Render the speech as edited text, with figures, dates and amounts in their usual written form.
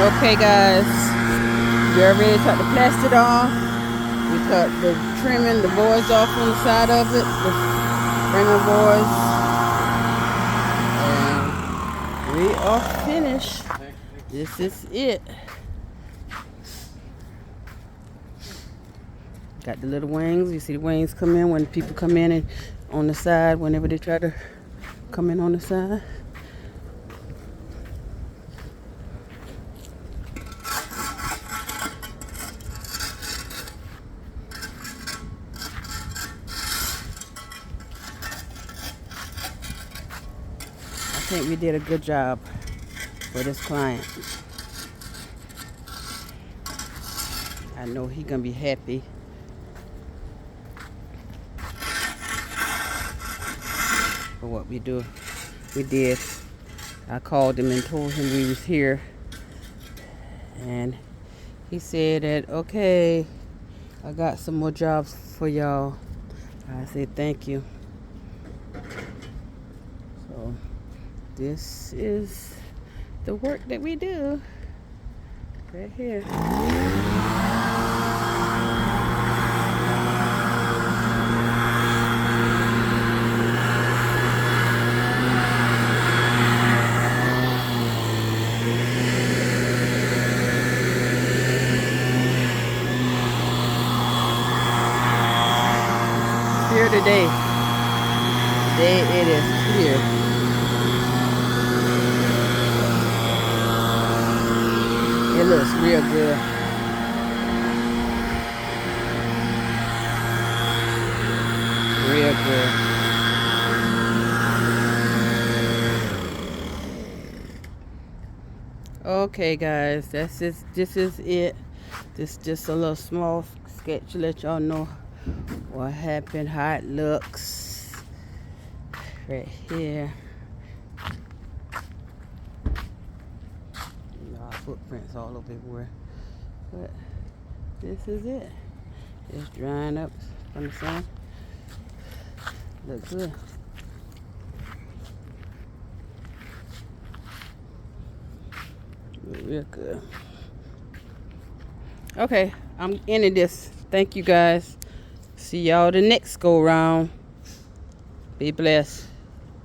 Okay, guys, we already took the plastic off. We cut the trimming, the boards off on the side of it, the framing boards, and we are finished. This is it. Got the little wings. You see the wings come in when people come in and on the side, whenever they try to come in on the side. I think we did a good job for this client. I know he's gonna be happy. For what we did. I called him and told him we was here, and he said that, okay, I got some more jobs for y'all. I said thank you. So this is the work that we do right here. Here today. Today it is clear. It looks real good. Real good. Okay, guys, this is it. This just a little small sketch to let y'all know what happened, how it looks right here. Footprints all over everywhere, but this is it. It's drying up from the sun. Looks good. Real good. Okay, I'm ending this. Thank you, guys. See y'all the next go round. Be blessed.